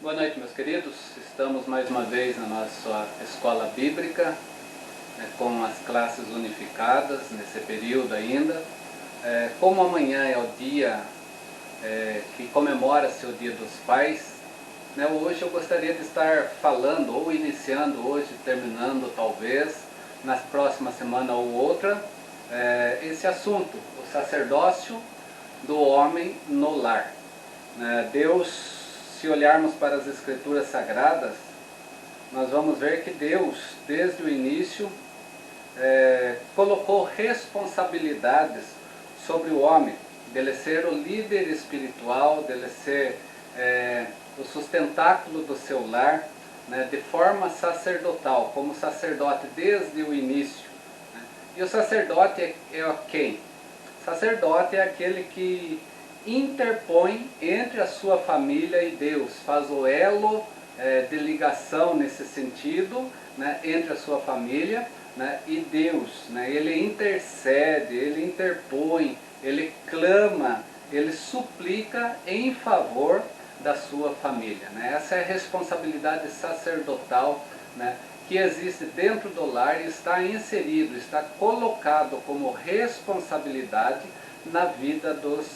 Boa noite, meus queridos. Estamos mais uma vez na nossa escola bíblica, com as classes unificadas nesse período ainda. Como amanhã é o dia que comemora-se o Dia dos Pais, hoje eu gostaria de estar falando, ou iniciando hoje, terminando talvez, na próxima semana ou outra, esse assunto, o sacerdócio do homem no lar. Deus, se olharmos para as Escrituras Sagradas, nós vamos ver que Deus, desde o início, colocou responsabilidades sobre o homem, dele ser o líder espiritual, dele ser o sustentáculo do seu lar, de forma sacerdotal, como sacerdote desde o início. E o sacerdote é quem? Sacerdote é aquele que interpõe entre a sua família e Deus, faz o elo de ligação nesse sentido, entre a sua família e Deus. Ele intercede, ele interpõe, ele clama, ele suplica em favor da sua família. Essa é a responsabilidade sacerdotal que existe dentro do lar e está inserido, está colocado como responsabilidade na vida dos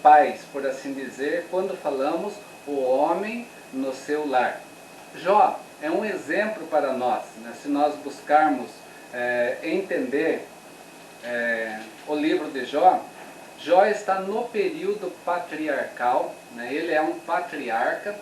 pais, por assim dizer, quando falamos o homem no seu lar. Jó é um exemplo para nós, se nós buscarmos entender o livro de Jó. Jó está no período patriarcal, ele é um patriarca,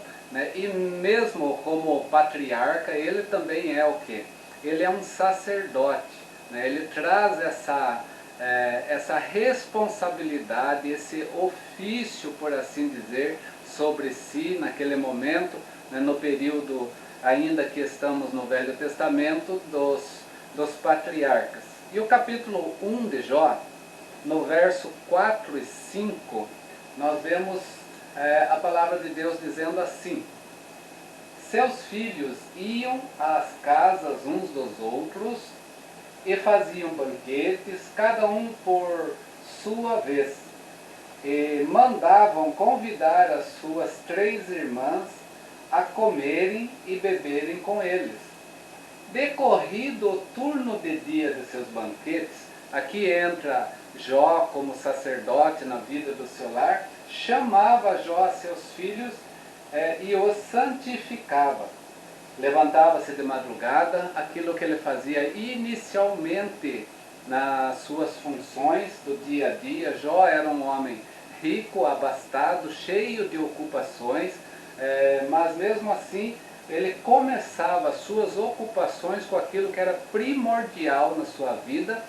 e mesmo como patriarca, ele também é o quê? Ele é um sacerdote, ele traz essa responsabilidade, esse ofício, por assim dizer, sobre si naquele momento, no período ainda que estamos no Velho Testamento, dos patriarcas. E o capítulo 1 de Jó, no verso 4 e 5, nós vemos a palavra de Deus dizendo assim: seus filhos iam às casas uns dos outros e faziam banquetes, cada um por sua vez, e mandavam convidar as suas 3 irmãs a comerem e beberem com eles. Decorrido o turno de dia de seus banquetes, aqui entra Jó como sacerdote na vida do seu lar, chamava Jó a seus filhos e os santificava. Levantava-se de madrugada, aquilo que ele fazia inicialmente nas suas funções do dia a dia. Jó era um homem rico, abastado, cheio de ocupações, mas mesmo assim ele começava as suas ocupações com aquilo que era primordial na sua vida,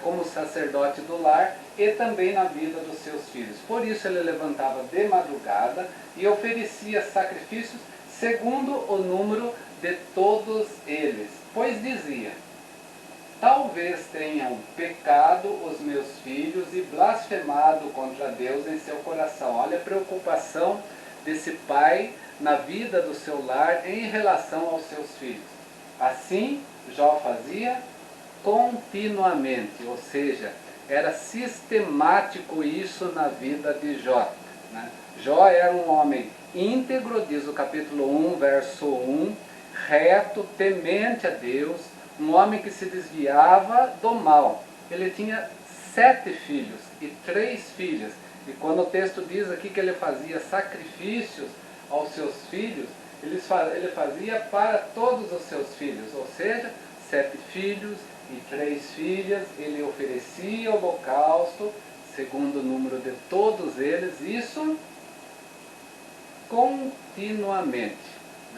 como sacerdote do lar e também na vida dos seus filhos. Por isso ele levantava de madrugada e oferecia sacrifícios segundo o número de todos eles, pois dizia: talvez tenham pecado os meus filhos e blasfemado contra Deus em seu coração. Olha a preocupação desse pai na vida do seu lar em relação aos seus filhos. Assim, Jó fazia continuamente, ou seja, era sistemático isso na vida de Jó. Jó era um homem íntegro, diz o capítulo 1, verso 1, reto, temente a Deus, um homem que se desviava do mal. Ele tinha 7 filhos e 3 filhas. E quando o texto diz aqui que ele fazia sacrifícios aos seus filhos, ele fazia para todos os seus filhos, ou seja, 7 filhos e 3 filhas, ele oferecia o holocausto, segundo o número de todos eles, isso continuamente.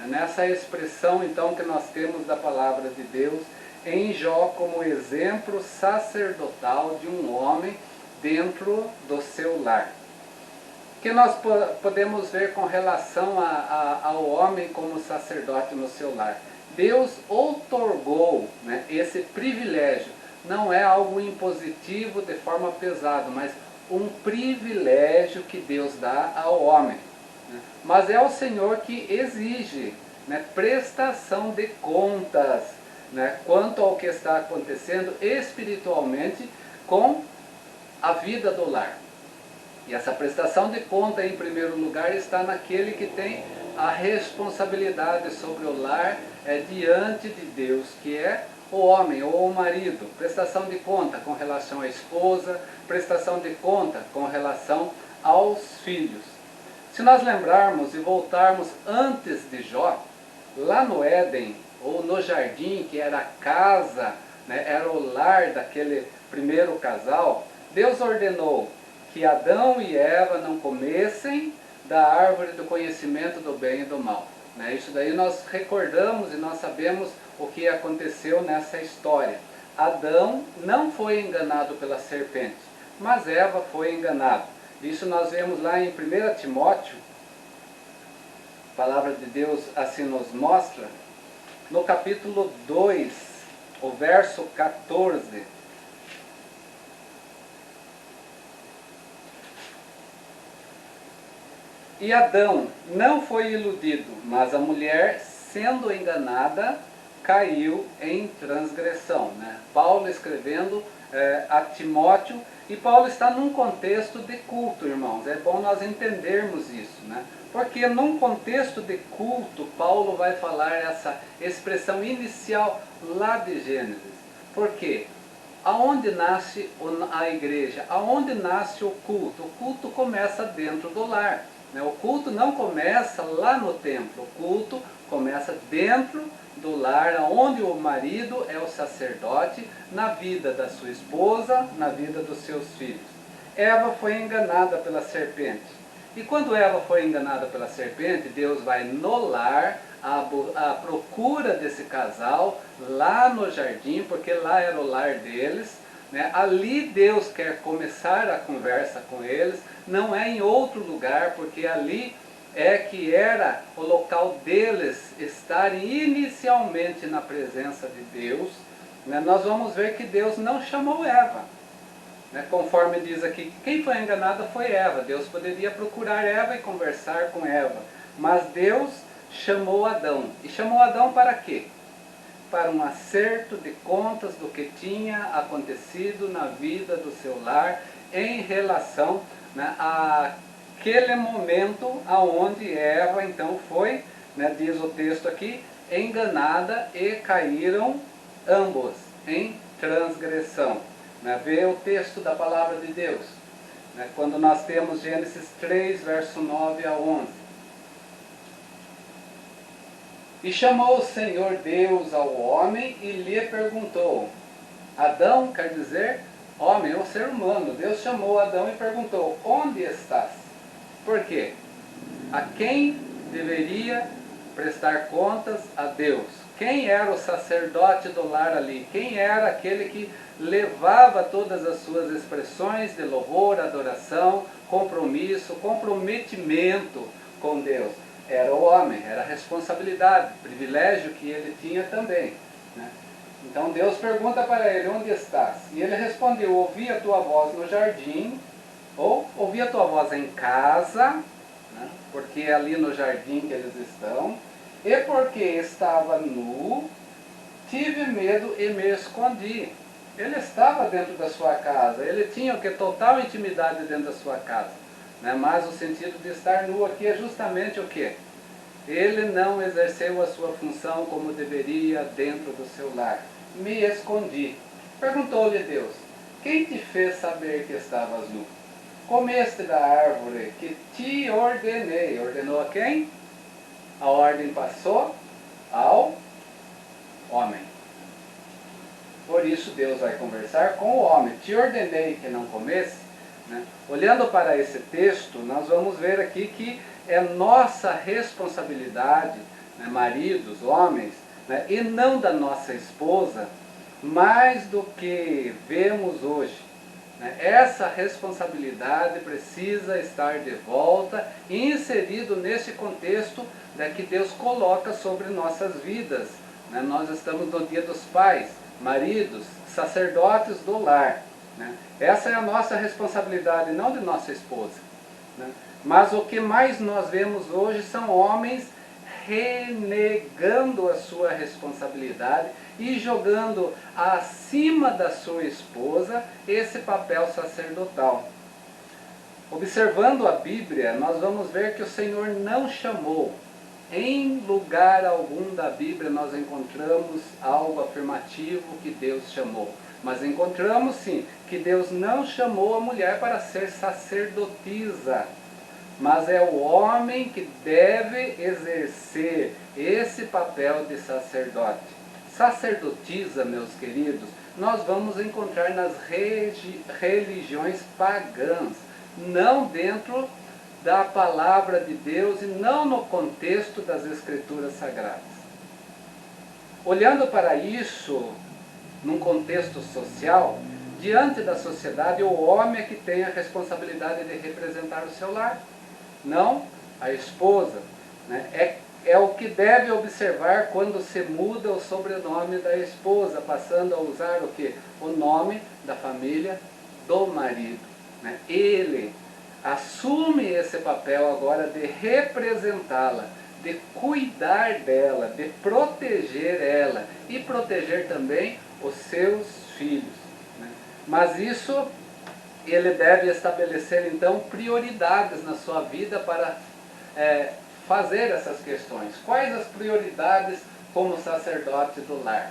Nessa expressão então que nós temos da palavra de Deus em Jó como exemplo sacerdotal de um homem dentro do seu lar. O que nós podemos ver com relação ao homem como sacerdote no seu lar? Deus outorgou esse privilégio. Não é algo impositivo de forma pesada, mas um privilégio que Deus dá ao homem. Mas é o Senhor que exige prestação de contas quanto ao que está acontecendo espiritualmente com a vida do lar. E essa prestação de conta, em primeiro lugar, está naquele que tem a responsabilidade sobre o lar é diante de Deus, que é o homem ou o marido. Prestação de conta com relação à esposa, prestação de conta com relação aos filhos. Se nós lembrarmos e voltarmos antes de Jó, lá no Éden, ou no jardim, que era a casa, né, era o lar daquele primeiro casal, Deus ordenou que Adão e Eva não comessem da árvore do conhecimento do bem e do mal. Né? Isso daí nós recordamos e nós sabemos o que aconteceu nessa história. Adão não foi enganado pela serpente, mas Eva foi enganada. Isso nós vemos lá em 1 Timóteo, a palavra de Deus assim nos mostra, no capítulo 2, o verso 14. E Adão não foi iludido, mas a mulher, sendo enganada, caiu em transgressão. Né? Paulo escrevendo a Timóteo, e Paulo está num contexto de culto, irmãos. É bom nós entendermos isso, né? Porque num contexto de culto, Paulo vai falar essa expressão inicial lá de Gênesis. Por quê? Aonde nasce a igreja? Aonde nasce o culto? O culto começa dentro do lar. Né? O culto não começa lá no templo. O culto começa dentro do lar, onde o marido é o sacerdote, na vida da sua esposa, na vida dos seus filhos. Eva foi enganada pela serpente. E quando Eva foi enganada pela serpente, Deus vai no lar, à procura desse casal, lá no jardim, porque lá era o lar deles. Né? Ali Deus quer começar a conversa com eles, não é em outro lugar, porque ali é que era o local deles estarem inicialmente na presença de Deus. Né? Nós vamos ver que Deus não chamou Eva. Né? Conforme diz aqui, quem foi enganada foi Eva. Deus poderia procurar Eva e conversar com Eva. Mas Deus chamou Adão. E chamou Adão para quê? Para um acerto de contas do que tinha acontecido na vida do seu lar em relação, né, àquele momento aonde Eva então foi, né, diz o texto aqui, enganada e caíram ambos em transgressão. Né? Vê o texto da palavra de Deus, né, quando nós temos Gênesis 3, verso 9 a 11. E chamou o Senhor Deus ao homem e lhe perguntou. Adão quer dizer homem, ou ser humano. Deus chamou Adão e perguntou, onde estás? Por quê? A quem deveria prestar contas? A Deus. Quem era o sacerdote do lar ali? Quem era aquele que levava todas as suas expressões de louvor, adoração, compromisso, comprometimento com Deus? Era o homem, era a responsabilidade, privilégio que ele tinha também. Né? Então Deus pergunta para ele, onde estás? E ele respondeu, ouvi a tua voz no jardim, ou ouvi a tua voz em casa, né? Porque é ali no jardim que eles estão, e porque estava nu, tive medo e me escondi. Ele estava dentro da sua casa, ele tinha o que? Total intimidade dentro da sua casa. Né? Mas o sentido de estar nu aqui é justamente o quê? Ele não exerceu a sua função como deveria dentro do seu lar. Me escondi. Perguntou-lhe Deus, quem te fez saber que estavas nu? Comeste da árvore que te ordenei. Ordenou a quem? A ordem passou ao homem. Por isso Deus vai conversar com o homem. Te ordenei que não comesse. Né? Olhando para esse texto, nós vamos ver aqui que é nossa responsabilidade, né, maridos, homens, né, e não da nossa esposa, mais do que vemos hoje. Né? Essa responsabilidade precisa estar de volta, inserido nesse contexto, né, que Deus coloca sobre nossas vidas. Né? Nós estamos no Dia dos Pais, maridos, sacerdotes do lar. Né? Essa é a nossa responsabilidade, não de nossa esposa. Né? Mas o que mais nós vemos hoje são homens renegando a sua responsabilidade e jogando acima da sua esposa esse papel sacerdotal. Observando a Bíblia, nós vamos ver que o Senhor não chamou em lugar algum da Bíblia nós encontramos algo afirmativo que Deus chamou. Mas encontramos sim que Deus não chamou a mulher para ser sacerdotisa, mas é o homem que deve exercer esse papel de sacerdote. Sacerdotisa, meus queridos, nós vamos encontrar nas religiões pagãs, não dentro da palavra de Deus e não no contexto das Escrituras Sagradas. Olhando para isso, num contexto social, diante da sociedade, o homem é que tem a responsabilidade de representar o seu lar, não a esposa. Né? É o que deve observar quando se muda o sobrenome da esposa, passando a usar o quê? O nome da família do marido. Né? Ele assume esse papel agora de representá-la, de cuidar dela, de proteger ela e proteger também os seus filhos. Né? Mas isso ele deve estabelecer então prioridades na sua vida para fazer essas questões. Quais as prioridades como sacerdote do lar?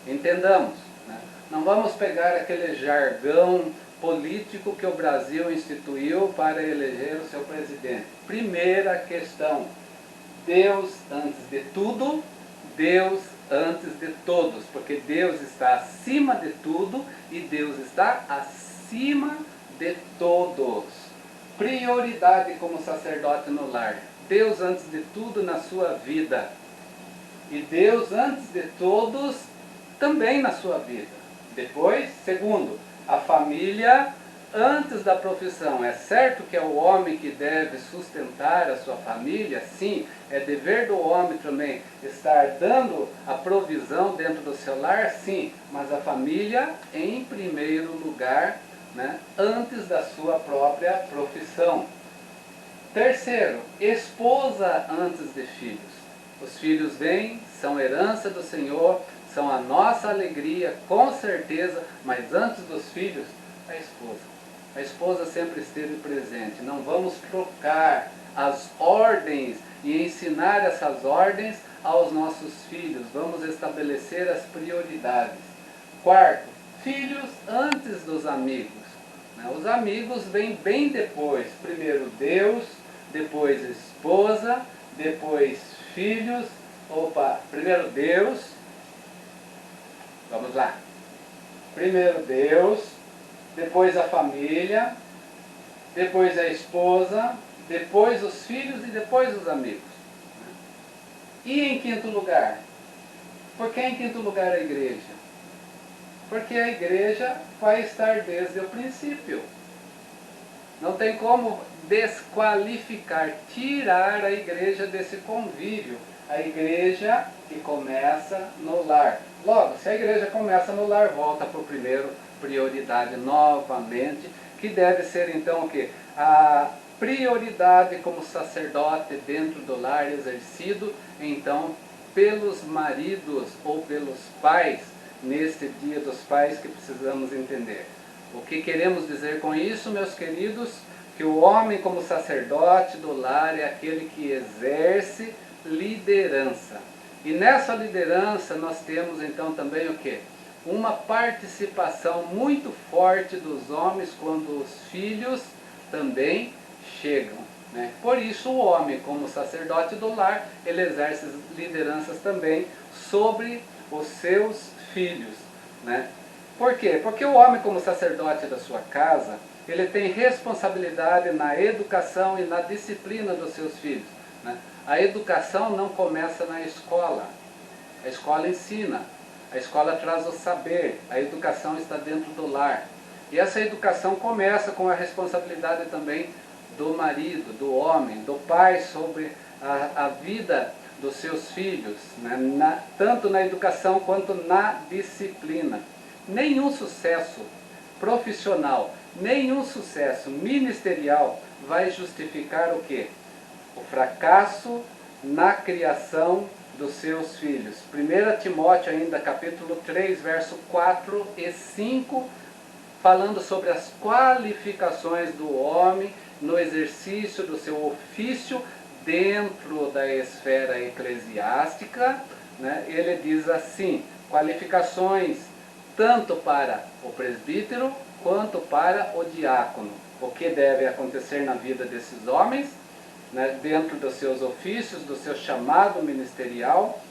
Entendamos, né? Não vamos pegar aquele jargão político que o Brasil instituiu para eleger o seu presidente. Primeira questão: Deus antes de tudo, Deus antes de todos, porque Deus está acima de tudo e Deus está acima de todos. Prioridade como sacerdote no lar: Deus antes de tudo na sua vida e Deus antes de todos também na sua vida. Depois, segundo, a família antes da profissão. É certo que é o homem que deve sustentar a sua família, sim, é dever do homem também estar dando a provisão dentro do seu lar, sim, mas a família em primeiro lugar, né, antes da sua própria profissão. Terceiro, esposa antes de filhos. Os filhos vêm, são herança do Senhor, são a nossa alegria, com certeza, mas antes dos filhos, a esposa. A esposa sempre esteve presente. Não vamos trocar as ordens e ensinar essas ordens aos nossos filhos. Vamos estabelecer as prioridades. Quarto, filhos antes dos amigos. Os amigos vêm bem depois. Primeiro Deus, depois esposa, depois filhos. Primeiro Deus. Vamos lá. Primeiro Deus, depois a família, depois a esposa, depois os filhos e depois os amigos. E em quinto lugar? Por que em quinto lugar a igreja? Porque a igreja vai estar desde o princípio. Não tem como desqualificar, tirar a igreja desse convívio. A igreja que começa no lar. Logo, se a igreja começa no lar, volta para o primeiro prioridade novamente, que deve ser então o quê? A prioridade como sacerdote dentro do lar exercido, então, pelos maridos ou pelos pais, neste dia dos pais que precisamos entender. O que queremos dizer com isso, meus queridos? Que o homem como sacerdote do lar é aquele que exerce liderança. E nessa liderança nós temos então também o quê? Uma participação muito forte dos homens quando os filhos também chegam. Né? Por isso o homem como sacerdote do lar, ele exerce lideranças também sobre os seus filhos. Né? Por quê? Porque o homem como sacerdote da sua casa, ele tem responsabilidade na educação e na disciplina dos seus filhos. Né? A educação não começa na escola. A escola ensina, a escola traz o saber, a educação está dentro do lar. E essa educação começa com a responsabilidade também do marido, do homem, do pai sobre a vida dos seus filhos, né? Tanto na educação quanto na disciplina. Nenhum sucesso profissional, nenhum sucesso ministerial vai justificar o quê? O fracasso na criação dos seus filhos. 1 Timóteo ainda, capítulo 3, verso 4 e 5, falando sobre as qualificações do homem no exercício do seu ofício dentro da esfera eclesiástica, né, ele diz assim, qualificações tanto para o presbítero quanto para o diácono. O que deve acontecer na vida desses homens, né, dentro dos seus ofícios, do seu chamado ministerial.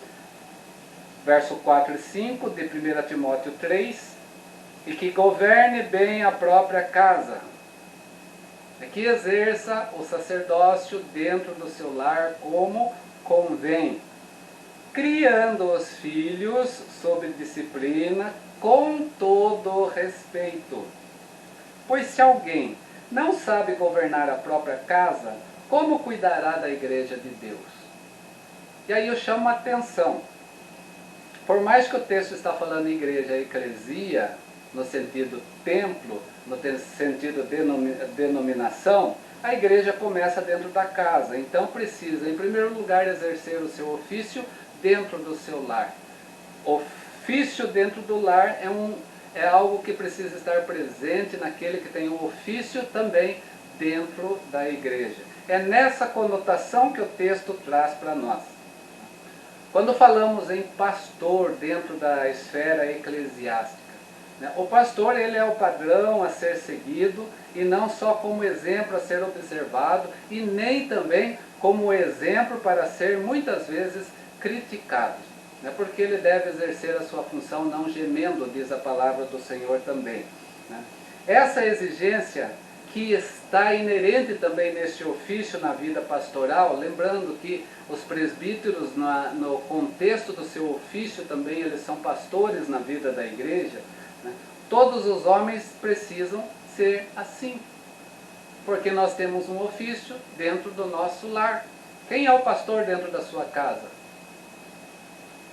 Verso 4 e 5 de 1 Timóteo 3, e que governe bem a própria casa, que exerça o sacerdócio dentro do seu lar como convém, criando os filhos sob disciplina com todo respeito. Pois se alguém não sabe governar a própria casa, como cuidará da igreja de Deus? E aí eu chamo a atenção. Por mais que o texto está falando igreja, eclesia, no sentido templo, no sentido denominação, a igreja começa dentro da casa. Então precisa, em primeiro lugar, exercer o seu ofício dentro do seu lar. Ofício dentro do lar é algo que precisa estar presente naquele que tem o ofício também dentro da igreja. É nessa conotação que o texto traz para nós. Quando falamos em pastor dentro da esfera eclesiástica, né, o pastor ele é o padrão a ser seguido e não só como exemplo a ser observado e nem também como exemplo para ser muitas vezes criticado, né, porque ele deve exercer a sua função não gemendo, diz a palavra do Senhor também. Né. Essa exigência que está inerente também neste ofício na vida pastoral, lembrando que os presbíteros, no contexto do seu ofício também, eles são pastores na vida da igreja, né? Todos os homens precisam ser assim, porque nós temos um ofício dentro do nosso lar. Quem é o pastor dentro da sua casa?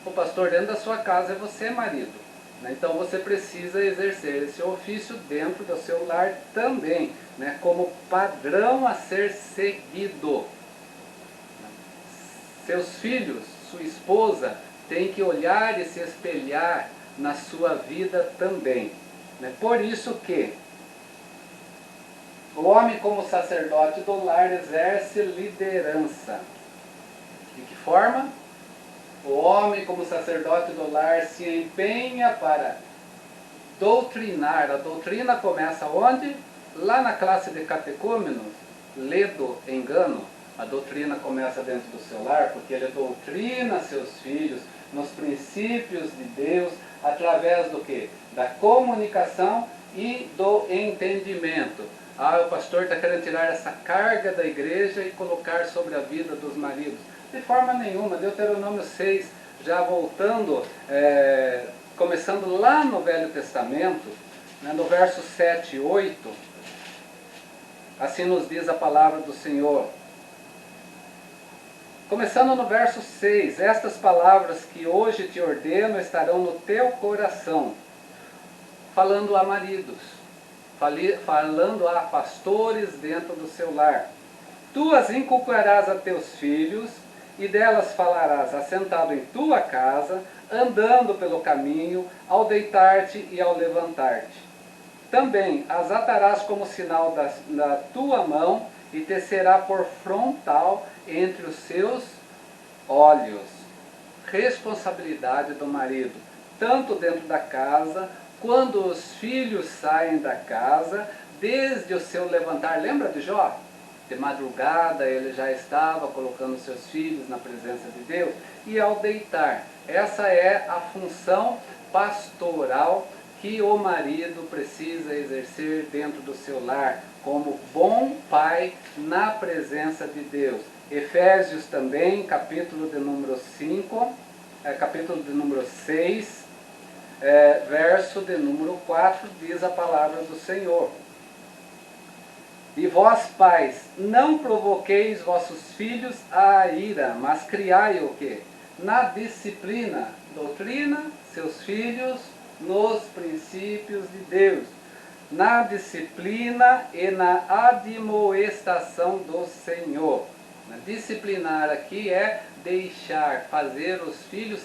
O pastor dentro da sua casa é você, marido. Então você precisa exercer esse ofício dentro do seu lar também, né, como padrão a ser seguido. Seus filhos, sua esposa, tem que olhar e se espelhar na sua vida também. Né? Por isso que o homem como sacerdote do lar exerce liderança. De que forma? O homem, como sacerdote do lar, se empenha para doutrinar. A doutrina começa onde? Lá na classe de catecúmenos, ledo engano. A doutrina começa dentro do seu lar, porque ele doutrina seus filhos nos princípios de Deus, através do quê? Da comunicação e do entendimento. O pastor está querendo tirar essa carga da igreja e colocar sobre a vida dos maridos. De forma nenhuma. Deuteronômio 6, já voltando, começando lá no Velho Testamento, né, no verso 7 e 8, assim nos diz a palavra do Senhor. Começando no verso 6, estas palavras que hoje te ordeno estarão no teu coração, falando a maridos, falando a pastores dentro do seu lar. Tu as inculcarás a teus filhos, e delas falarás assentado em tua casa, andando pelo caminho, ao deitar-te e ao levantar-te. Também as atarás como sinal da tua mão, e te será por frontal entre os seus olhos. Responsabilidade do marido, tanto dentro da casa, quando os filhos saem da casa, desde o seu levantar. Lembra de Jó? De madrugada ele já estava colocando seus filhos na presença de Deus. E ao deitar, essa é a função pastoral que o marido precisa exercer dentro do seu lar, como bom pai na presença de Deus. Efésios também, capítulo de número 5, capítulo de número 6, verso de número 4, diz a palavra do Senhor. E vós, pais, não provoqueis vossos filhos à ira, mas criai o quê? Na disciplina, doutrina, seus filhos nos princípios de Deus. Na disciplina e na admoestação do Senhor. Disciplinar aqui é deixar, fazer os filhos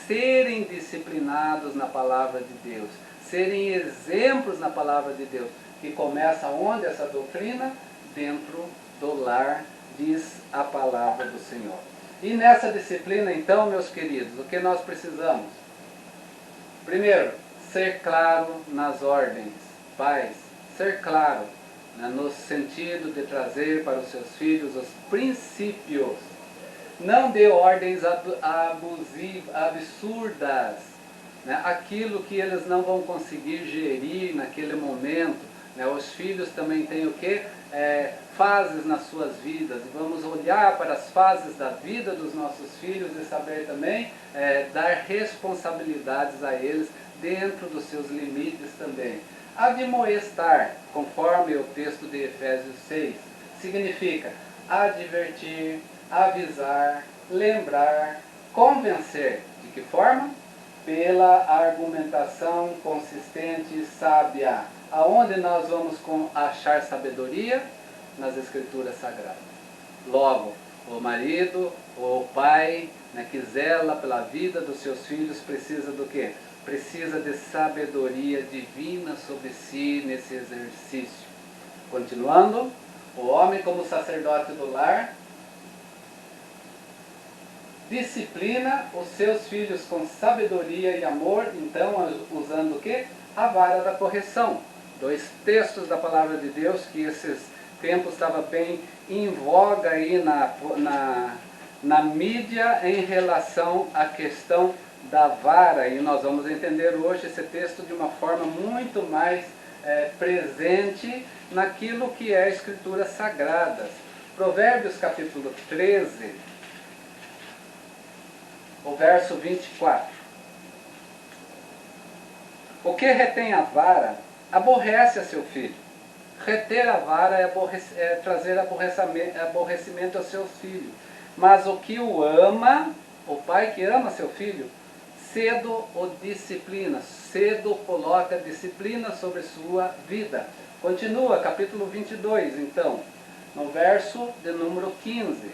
serem disciplinados na palavra de Deus, serem exemplos na palavra de Deus. Que começa onde essa doutrina? Dentro do lar diz a palavra do Senhor. E nessa disciplina, então, meus queridos, o que nós precisamos? Primeiro, ser claro nas ordens. Pais, ser claro, né, no sentido de trazer para os seus filhos os princípios. Não dê ordens abusivas, absurdas, né, aquilo que eles não vão conseguir gerir naquele momento. Né, os filhos também têm o quê? Fases nas suas vidas. Vamos olhar para as fases da vida dos nossos filhos e saber também dar responsabilidades a eles dentro dos seus limites também. Admoestar, conforme o texto de Efésios 6, significa advertir, avisar, lembrar, convencer. De que forma? Pela argumentação consistente e sábia. Aonde nós vamos achar sabedoria? Nas Escrituras Sagradas. Logo, o marido ou o pai, né, que zela pela vida dos seus filhos precisa do quê? Precisa de sabedoria divina sobre si nesse exercício. Continuando, o homem como sacerdote do lar disciplina os seus filhos com sabedoria e amor, então usando o quê? A vara da correção. 2 textos da palavra de Deus que esses tempos estava bem em voga aí na mídia em relação à questão da vara, e nós vamos entender hoje esse texto de uma forma muito mais presente naquilo que é Escrituras Sagradas. Provérbios capítulo 13, o verso 24. O que retém a vara aborrece a seu filho. Reter a vara é trazer aborrecimento ao seu filho. Mas o que o ama, o pai que ama seu filho, cedo o disciplina, cedo coloca disciplina sobre sua vida. Continua, capítulo 22, então, no verso de número 15.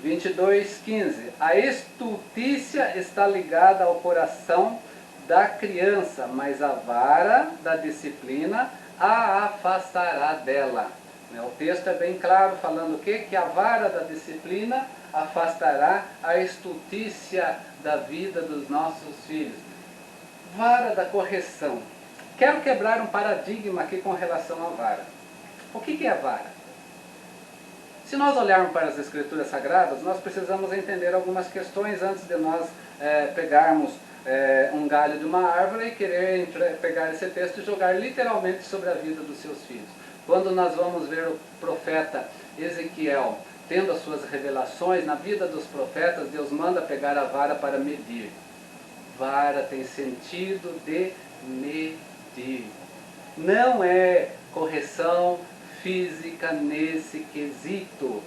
22:15. A estultícia está ligada ao coração da criança, mas a vara da disciplina a afastará dela. O texto é bem claro falando o quê? Que a vara da disciplina afastará a estultícia da vida dos nossos filhos. Vara da correção. Quero quebrar um paradigma aqui com relação à vara. O que é a vara? Se nós olharmos para as Escrituras Sagradas, nós precisamos entender algumas questões antes de nós pegarmos um galho de uma árvore e querer pegar esse texto e jogar literalmente sobre a vida dos seus filhos. Quando nós vamos ver o profeta Ezequiel tendo as suas revelações, na vida dos profetas, Deus manda pegar a vara para medir. Vara tem sentido de medir. Não é correção física nesse quesito,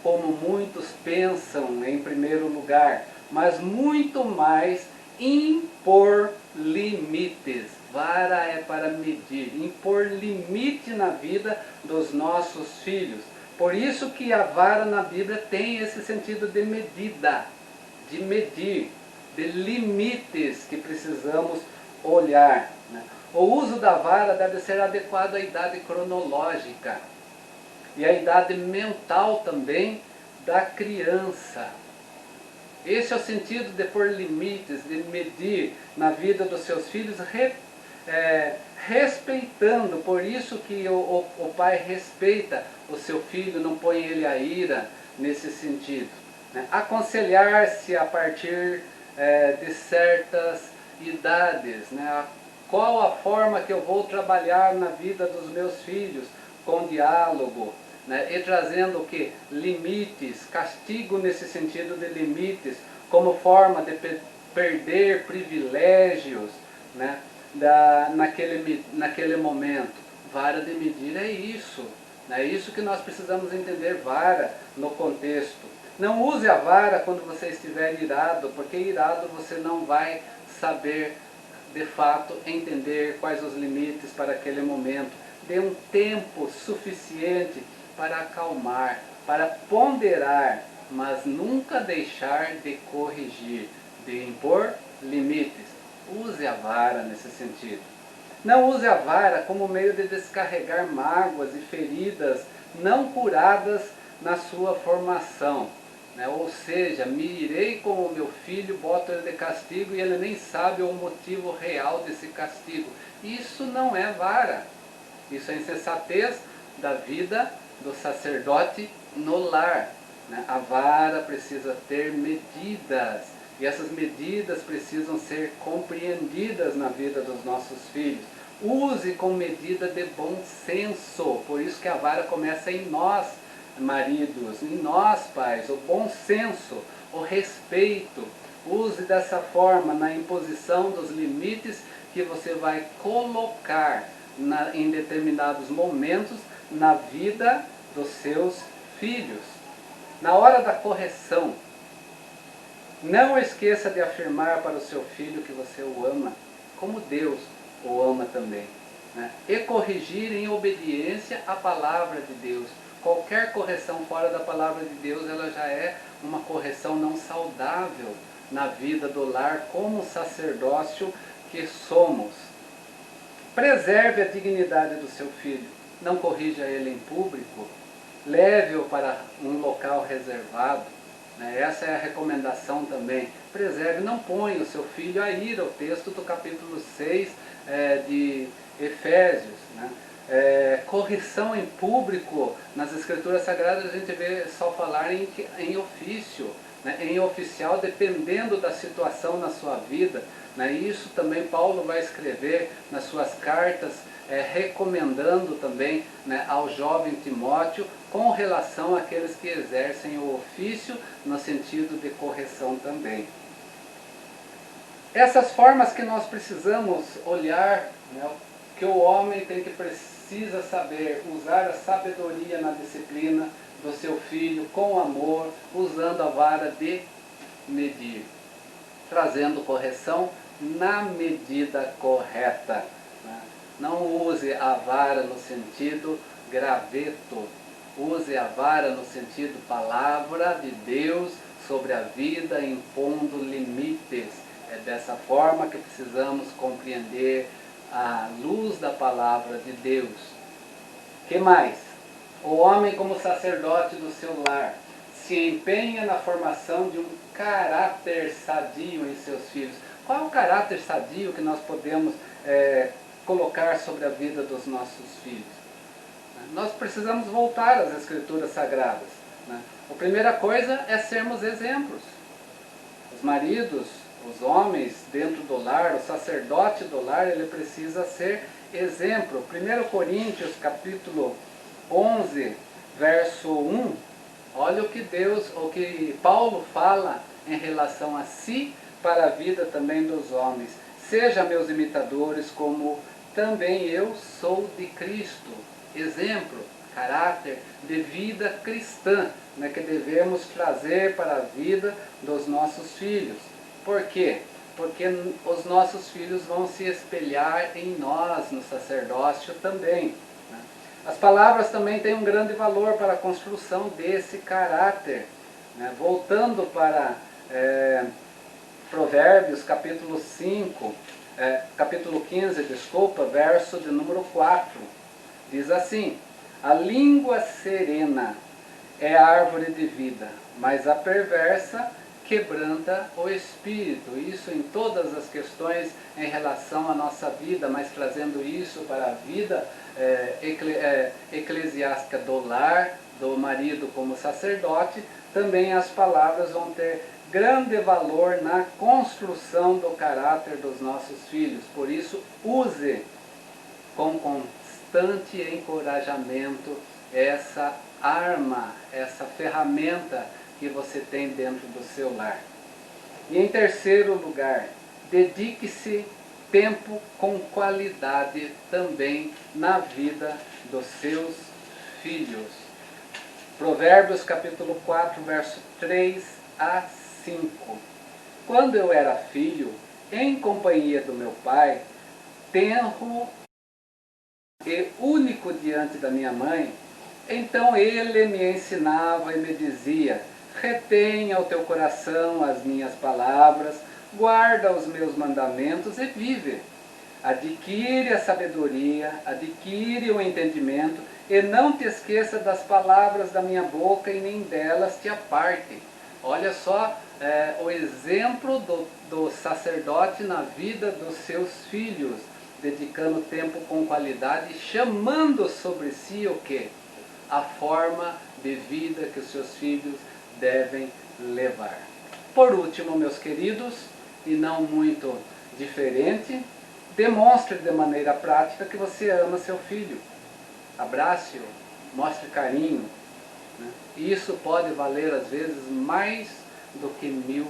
como muitos pensam em primeiro lugar, mas muito mais impor limites. Vara é para medir, impor limite na vida dos nossos filhos. Por isso que a vara na Bíblia tem esse sentido de medida, de medir, de limites que precisamos olhar, né? O uso da vara deve ser adequado à idade cronológica e à idade mental também da criança. Esse é o sentido de pôr limites, de medir na vida dos seus filhos, respeitando. Por isso que o pai respeita o seu filho, não põe ele à ira nesse sentido, né? Aconselhar-se a partir de certas idades, né? Qual a forma que eu vou trabalhar na vida dos meus filhos? Com diálogo, né? E trazendo o que? Limites, castigo nesse sentido de limites, como forma de perder privilégios, né? naquele momento. Vara de medir é isso. É isso que nós precisamos entender, vara no contexto. Não use a vara quando você estiver irado, porque irado você não vai saber de fato entender quais os limites para aquele momento. Dê um tempo suficiente para acalmar, para ponderar, mas nunca deixar de corrigir, de impor limites. Use a vara nesse sentido. Não use a vara como meio de descarregar mágoas e feridas não curadas na sua formação. Né? Ou seja, me irei com o meu filho, boto ele de castigo e ele nem sabe o motivo real desse castigo. Isso não é vara. Isso é insensatez da vida do sacerdote no lar. Né? A vara precisa ter medidas. E essas medidas precisam ser compreendidas na vida dos nossos filhos. Use com medida de bom senso. Por isso que a vara começa em nós, maridos, em nós, pais. O bom senso, o respeito. Use dessa forma na imposição dos limites que você vai colocar em determinados momentos na vida dos seus filhos. Na hora da correção, não esqueça de afirmar para o seu filho que você o ama, como Deus o ama também. Né? E corrigir em obediência à palavra de Deus. Qualquer correção fora da palavra de Deus, ela já é uma correção não saudável na vida do lar, como sacerdócio que somos. Preserve a dignidade do seu filho. Não corrija ele em público. Leve-o para um local reservado. Essa é a recomendação também. Preserve, não ponha o seu filho a ir ao texto do capítulo 6 de Efésios. Né? Correção em público, nas Escrituras Sagradas a gente vê só falar em ofício, né? Em oficial, dependendo da situação na sua vida. Né? Isso também Paulo vai escrever nas suas cartas, recomendando também, né, ao jovem Timóteo com relação àqueles que exercem o ofício no sentido de correção também. Essas formas que nós precisamos olhar, né, que o homem precisa saber usar a sabedoria na disciplina do seu filho com amor, usando a vara de medir, trazendo correção na medida correta. Né? Não use a vara no sentido graveto, use a vara no sentido palavra de Deus sobre a vida, impondo limites. É dessa forma que precisamos compreender a luz da palavra de Deus. Que mais? O homem, como sacerdote do seu lar, se empenha na formação de um caráter sadio em seus filhos. Qual é o caráter sadio que nós podemos colocar sobre a vida dos nossos filhos? Nós precisamos voltar às Escrituras Sagradas. Né? A primeira coisa é sermos exemplos. Os maridos, os homens dentro do lar, o sacerdote do lar, ele precisa ser exemplo. 1 Coríntios capítulo 11, verso 1, olha o que Paulo fala em relação a si para a vida também dos homens. Seja meus imitadores como também eu sou de Cristo. Exemplo, caráter de vida cristã, né, que devemos trazer para a vida dos nossos filhos. Por quê? Porque os nossos filhos vão se espelhar em nós, no sacerdócio também. Né? As palavras também têm um grande valor para a construção desse caráter. Né? Voltando para Provérbios capítulo 15, verso de número 4. Diz assim: a língua serena é árvore de vida, mas a perversa quebranta o espírito. Isso em todas as questões em relação à nossa vida, mas trazendo isso para a vida eclesiástica do lar, do marido como sacerdote, também as palavras vão ter grande valor na construção do caráter dos nossos filhos. Por isso, use com constante encorajamento essa arma, essa ferramenta que você tem dentro do seu lar. E em terceiro lugar, dedique-se tempo com qualidade também na vida dos seus filhos. Provérbios capítulo 4, verso 3 a 5. Quando eu era filho, em companhia do meu pai, tenro e único diante da minha mãe, então ele me ensinava e me dizia: retenha o teu coração as minhas palavras, guarda os meus mandamentos e vive. Adquire a sabedoria, adquire o entendimento E não te esqueça das palavras da minha boca, e nem delas te aparte. Olha só o exemplo do sacerdote na vida dos seus filhos, dedicando tempo com qualidade, chamando sobre si o quê? A forma de vida que os seus filhos devem levar. Por último, meus queridos, e não muito diferente, demonstre de maneira prática que você ama seu filho. Abrace-o, mostre carinho. Né? Isso pode valer às vezes mais do que 1000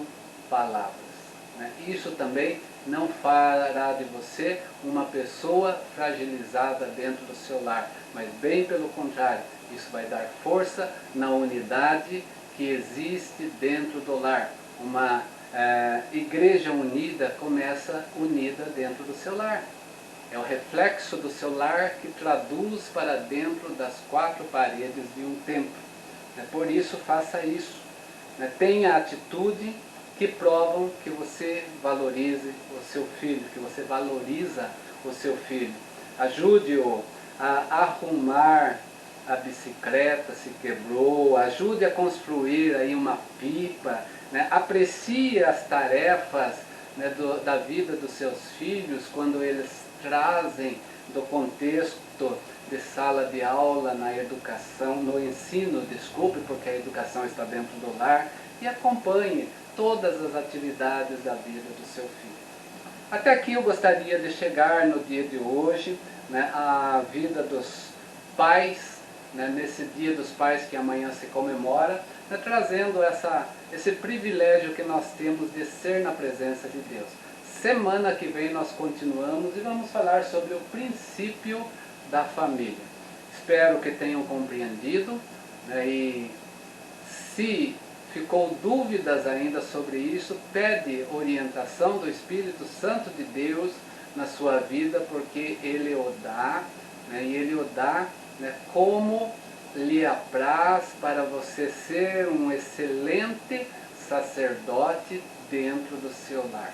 palavras. Né? Isso também não fará de você uma pessoa fragilizada dentro do seu lar, mas bem pelo contrário, isso vai dar força na unidade que existe dentro do lar. Uma igreja unida começa unida dentro do seu lar. É o reflexo do seu lar que traduz para dentro das 4 paredes de um templo. Por isso, faça isso. Tenha atitude que provam que você valorize o seu filho, que você valoriza o seu filho. Ajude-o a arrumar a bicicleta se quebrou, ajude a construir aí uma pipa, né? Aprecie as tarefas, né, da vida dos seus filhos quando eles trazem do contexto de sala de aula na educação, no ensino, desculpe, porque a educação está dentro do lar, e acompanhe todas as atividades da vida do seu filho. Até aqui eu gostaria de chegar no dia de hoje, né, a vida dos pais, né, nesse dia dos pais que amanhã se comemora, né, trazendo esse privilégio que nós temos de ser na presença de Deus. Semana que vem nós continuamos e vamos falar sobre o princípio da família. Espero que tenham compreendido, né, e se ficou dúvidas ainda sobre isso, pede orientação do Espírito Santo de Deus na sua vida, porque Ele o dá, né, e Ele o dá, né, como lhe apraz, para você ser um excelente sacerdote dentro do seu lar.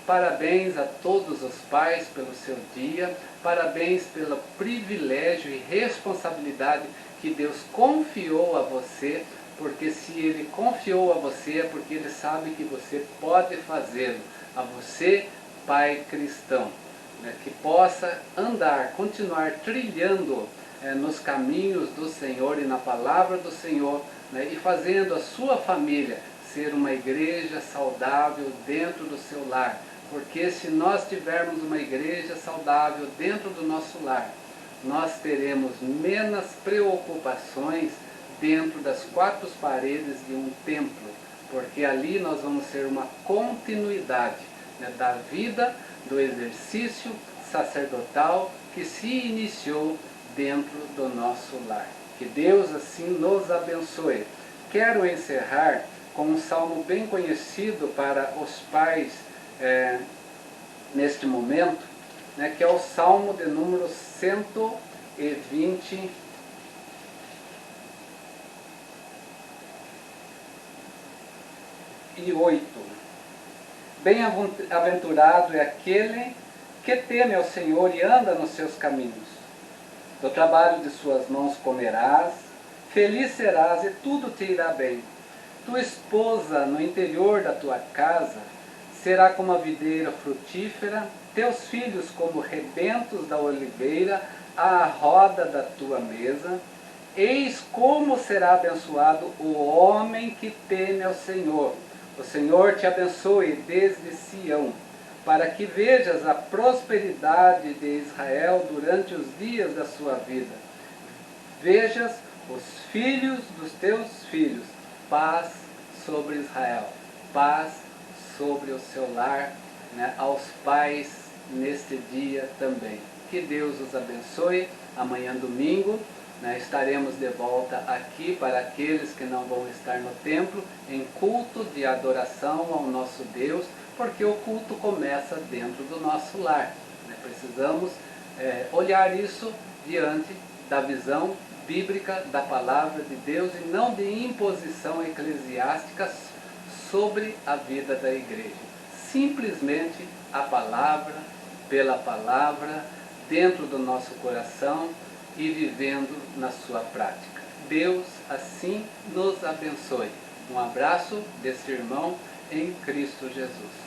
Parabéns a todos os pais pelo seu dia, parabéns pelo privilégio e responsabilidade que Deus confiou a você, porque se Ele confiou a você é porque Ele sabe que você pode fazê-lo. A você, pai cristão, né, que possa andar, continuar trilhando nos caminhos do Senhor e na palavra do Senhor, né, e fazendo a sua família ser uma igreja saudável dentro do seu lar. Porque se nós tivermos uma igreja saudável dentro do nosso lar, nós teremos menos preocupações dentro das 4 paredes de um templo, porque ali nós vamos ser uma continuidade, né, da vida, do exercício sacerdotal que se iniciou dentro do nosso lar. Que Deus assim nos abençoe. Quero encerrar com um salmo bem conhecido para os pais neste momento, né, que é o salmo de número 128. Bem-aventurado é aquele que teme ao Senhor e anda nos seus caminhos. Do trabalho de suas mãos comerás, feliz serás e tudo te irá bem. Tua esposa no interior da tua casa será como a videira frutífera, teus filhos como rebentos da oliveira à roda da tua mesa. Eis como será abençoado o homem que teme ao Senhor. O Senhor te abençoe desde Sião, para que vejas a prosperidade de Israel durante os dias da sua vida. Vejas os filhos dos teus filhos, paz sobre Israel, paz sobre o seu lar, né, aos pais neste dia também. Que Deus os abençoe. Amanhã, domingo, né, estaremos de volta aqui para aqueles que não vão estar no templo, em culto de adoração ao nosso Deus, porque o culto começa dentro do nosso lar. Né? Precisamos olhar isso diante da visão bíblica da palavra de Deus e não de imposição eclesiástica sobre a vida da igreja. Simplesmente a palavra, pela palavra, dentro do nosso coração, e vivendo na sua prática. Deus assim nos abençoe. Um abraço desse irmão em Cristo Jesus.